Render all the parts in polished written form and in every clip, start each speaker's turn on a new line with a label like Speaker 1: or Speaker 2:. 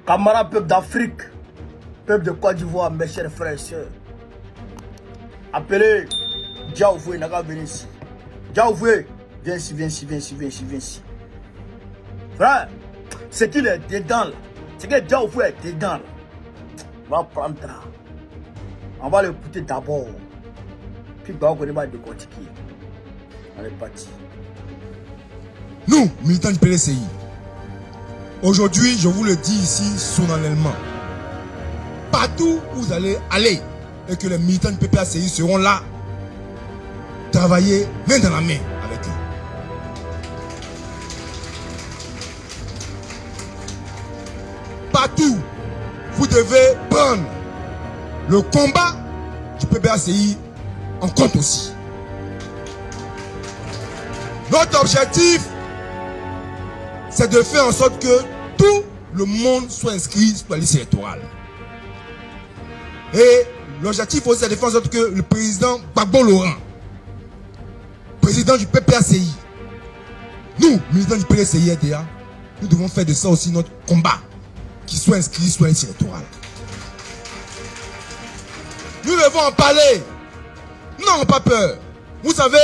Speaker 1: Camarades peuple d'Afrique, peuple de Côte d'Ivoire, mes chers frères et sœurs, appelez Diaoufoué, n'a qu'à venir ici. Diaoufoué, viens ici, viens ici, viens ici, viens ici, viens ici. Frère, c'est qu'il est dedans là. C'est que Diaoufoué est dedans là. On va prendre ça. On va l'écouter d'abord. Puis on va décortiquer. On est parti.
Speaker 2: Nous, militants du PDCI, aujourd'hui, je vous le dis ici solennellement, partout où vous allez aller et que les militants du PPACI seront là, travailler main dans la main avec eux. Partout, vous devez prendre le combat du PPACI en compte aussi. Notre objectif, c'est de faire en sorte que tout le monde soit inscrit sur la liste électorale. Et l'objectif aussi, c'est de faire en sorte que le président Gbagbo Laurent, président du PPACI, nous, militants du PDCI RDA, nous devons faire de ça aussi notre combat, qui soit inscrit sur la liste électorale. Nous devons en parler. Nous n'avons pas peur. Vous savez,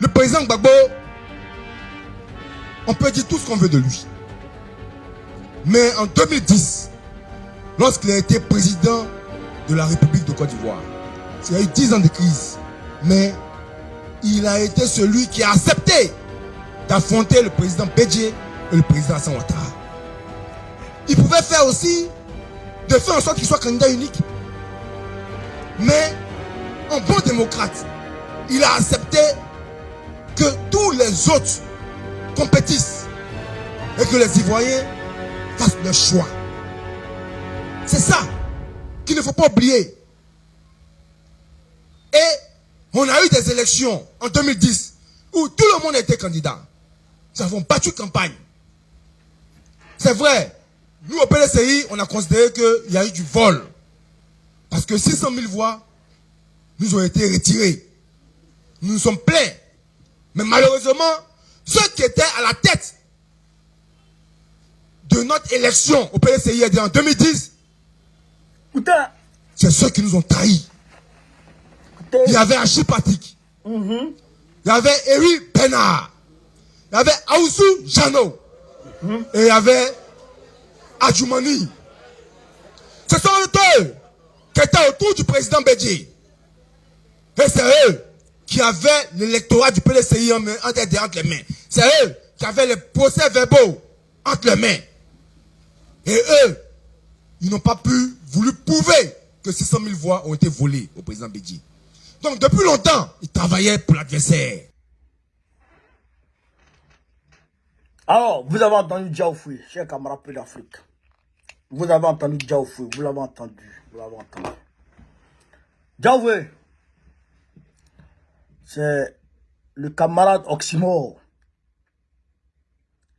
Speaker 2: le président Gbagbo, on peut dire tout ce qu'on veut de lui. Mais en 2010, lorsqu'il a été président de la République de Côte d'Ivoire, il y a eu 10 ans de crise. Mais il a été celui qui a accepté d'affronter le président Bédié et le président Hassan Ouattara. Il pouvait faire aussi de faire en sorte qu'il soit candidat unique. Mais en bon démocrate, il a accepté que tous les autres compétissent et que les Ivoiriens fassent leur choix. C'est ça qu'il ne faut pas oublier. Et on a eu des élections en 2010 où tout le monde était candidat. Nous avons battu campagne. C'est vrai, nous au PDCI, on a considéré qu'il y a eu du vol. Parce que 600 000 voix nous ont été retirées. Nous nous sommes plaints. Mais malheureusement, ceux qui étaient à la tête de notre élection au PDCI en 2010, c'est ceux qui nous ont trahis. Il y avait Achille Patrick. Il y avait Eric Bernard. Il y avait Aoussou Jano. Et il y avait Adjoumani. Ce sont eux qui étaient autour du président Bédié. Et c'est eux qui avaient l'électorat du PDCI entre les mains. C'est eux qui avaient les procès verbaux entre les mains. Et eux, ils n'ont pas voulu prouver que 600 000 voix ont été volées au président Bédié. Donc depuis longtemps, ils travaillaient pour l'adversaire.
Speaker 1: Alors, vous avez entendu Diaoufoué, chers camarades peu d'Afrique. Vous avez entendu Diaoufoué, vous l'avez entendu. Vous l'avez entendu. Diaoufoué, c'est le camarade Oxymore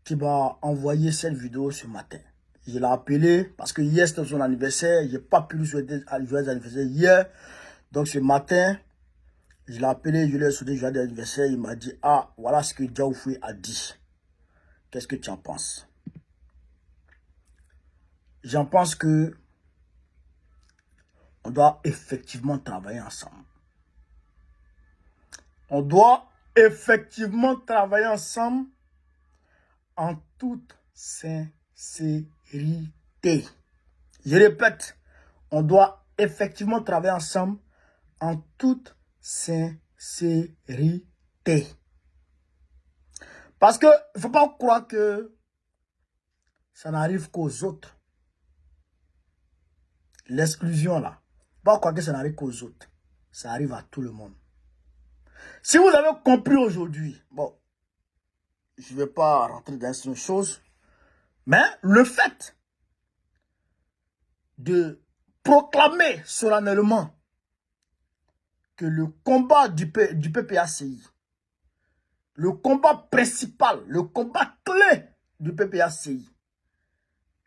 Speaker 1: qui m'a envoyé cette vidéo ce matin. Je l'ai appelé parce que hier c'était son anniversaire. Je n'ai pas pu lui souhaiter joyeux anniversaire hier. Donc ce matin, je l'ai appelé, je lui ai souhaité joyeux anniversaire. Il m'a dit, ah, voilà ce que Diaoufoué a dit. Qu'est-ce que tu en penses? J'en pense que on doit effectivement travailler ensemble. On doit effectivement travailler ensemble en toute sincérité. Je répète, on doit effectivement travailler ensemble en toute sincérité. Parce que il ne faut pas croire que ça n'arrive qu'aux autres. L'exclusion là, il ne faut pas croire que ça n'arrive qu'aux autres. Ça arrive à tout le monde. Si vous avez compris aujourd'hui, bon, je ne vais pas rentrer dans une chose, mais le fait de proclamer solennellement que le combat du PPACI, le combat principal, le combat clé du PPACI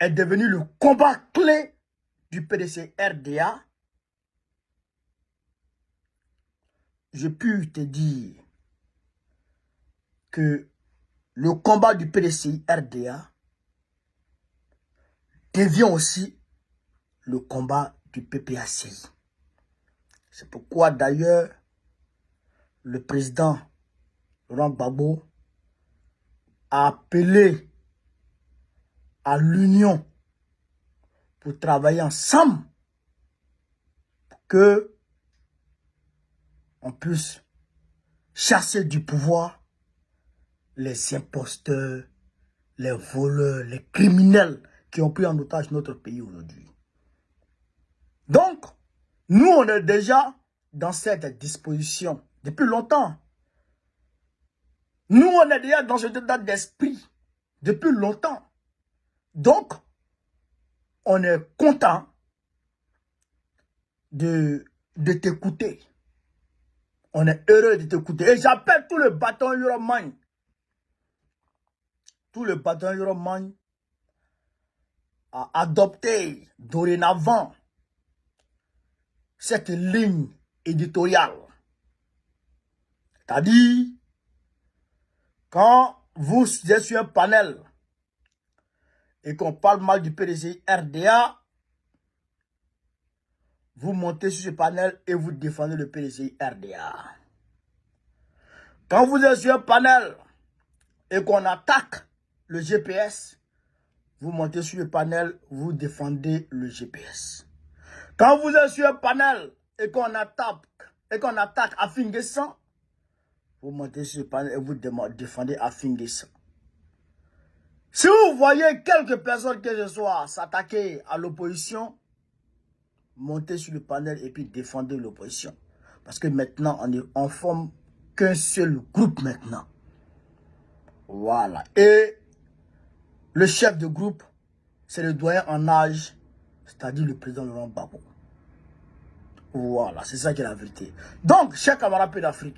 Speaker 1: est devenu le combat clé du PDC RDA, je puis te dire que le combat du PDCI RDA devient aussi le combat du PPACI. C'est pourquoi d'ailleurs, le président Laurent Gbagbo a appelé à l'union pour travailler ensemble pour que on puisse chasser du pouvoir les imposteurs, les voleurs, les criminels qui ont pris en otage notre pays aujourd'hui. Donc, nous, on est déjà dans cette disposition depuis longtemps. Nous, on est déjà dans cet état d'esprit depuis longtemps. Donc, on est content de t'écouter. On est heureux de t'écouter. Et j'appelle tout le bâton Euroman. Tout le bâton Euroman à adopter dorénavant cette ligne éditoriale. C'est-à-dire, quand vous êtes sur un panel et qu'on parle mal du PDCI RDA, vous montez sur ce panel et vous défendez le PDCI RDA. Quand vous êtes sur un panel et qu'on attaque le GPS, vous montez sur le panel, vous défendez le GPS. Quand vous êtes sur un panel et qu'on attaque Afinguessan, vous montez sur le panel et vous défendez Afinguessan. Si vous voyez quelques personnes que ce soit s'attaquer à l'opposition, montez sur le panel et puis défendez l'opposition. Parce que maintenant, on forme qu'un seul groupe maintenant. Voilà. Et le chef de groupe, c'est le doyen en âge, c'est-à-dire le président Laurent Gbagbo. Voilà, c'est ça qui est la vérité. Donc, chers camarades d'Afrique,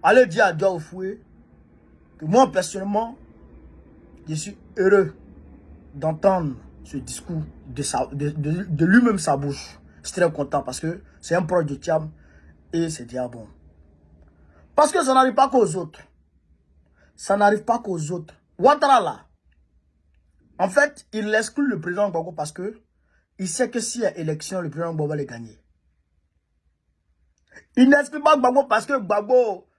Speaker 1: allez dire à Diaoufoué que moi, personnellement, je suis heureux d'entendre ce discours de lui-même sa bouche. Je suis très content parce que c'est un proche de Thiam et c'est déjà bon. Parce que ça n'arrive pas qu'aux autres. Ça n'arrive pas qu'aux autres. Ouattara là, en fait, il exclut le président Gbagbo parce que il sait que s'il y a élection, le président Gbagbo va les gagner. Il n'exclut pas Gbagbo parce que Gbagbo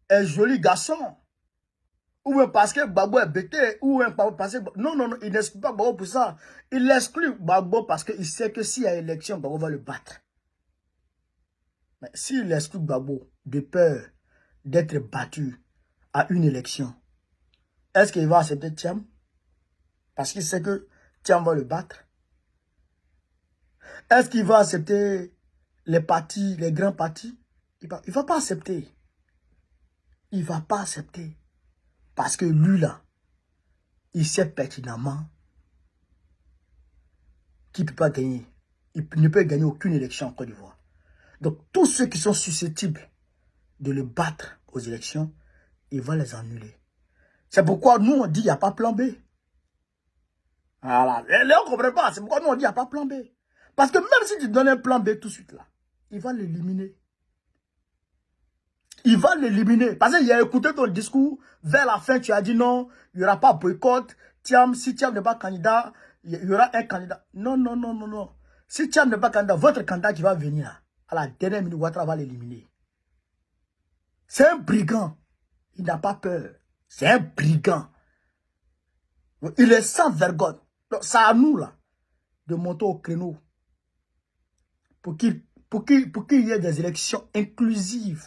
Speaker 1: est joli garçon. Ou bien parce que Gbagbo est bêté. Ou bien parce que... Non, non, non, il n'exclut pas Gbagbo pour ça. Il exclut Gbagbo parce qu'il sait que s'il y a élection, Gbagbo va le battre. Mais s'il exclut Gbagbo de peur d'être battu à une élection, est-ce qu'il va accepter Thiam? Parce qu'il sait que Thiam va le battre. Est-ce qu'il va accepter les partis, les grands partis? Il ne va pas accepter. Il ne va pas accepter. Parce que lui, là, il sait pertinemment qu'il ne peut pas gagner. Il ne peut gagner aucune élection en Côte d'Ivoire. Donc, tous ceux qui sont susceptibles de le battre aux élections, il va les annuler. C'est pourquoi nous, on dit qu'il n'y a pas plan B. Voilà. Et là, on ne comprend pas. C'est pourquoi nous, on dit qu'il n'y a pas plan B. Parce que même si tu donnes un plan B tout de suite, là, il va l'éliminer. Il va l'éliminer. Parce qu'il a écouté ton discours. Vers la fin, tu as dit non, il n'y aura pas boycott. Thiam, si Thiam n'est pas candidat, il y aura un candidat. Non, non, non, non, non. Si Thiam n'est pas candidat, votre candidat qui va venir, à la dernière minute, Ouattara va l'éliminer. C'est un brigand. Il n'a pas peur. C'est un brigand. Il est sans vergogne. Donc, c'est à nous, là, de monter au créneau. Pour qu'il y ait des élections inclusives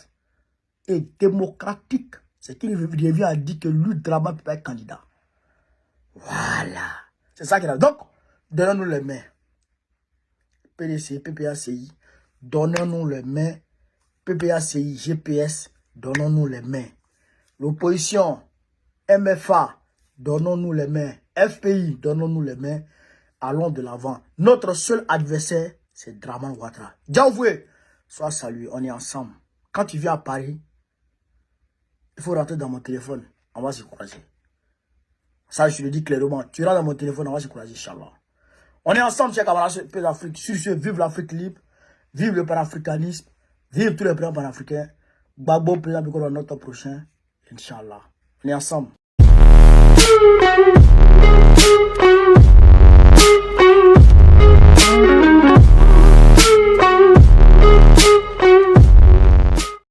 Speaker 1: et démocratiques. C'est qu'il revient à dire que lui, Drama, ne peut pas être candidat. Voilà. C'est ça qu'il a. Donc, donnons-nous les mains. PDC, PPACI, donnons-nous les mains. PPACI, GPS, donnons-nous les mains. L'opposition, MFA, donnons-nous les mains. FPI, donnons-nous les mains. Allons de l'avant. Notre seul adversaire, c'est Draman Ouattara. Diaoufoué, sois salué, on est ensemble. Quand tu viens à Paris, il faut rentrer dans mon téléphone, on va se croiser. Ça, je le dis clairement. Tu rentres dans mon téléphone, on va se croiser, Inch'Allah. On est ensemble, chers camarades de l'Afrique. Sur ce, vive l'Afrique libre, vive le panafricanisme, vive tous les présidents panafricains. Gbagbo, président Biko, notre prochain, Inch'Allah. On est ensemble.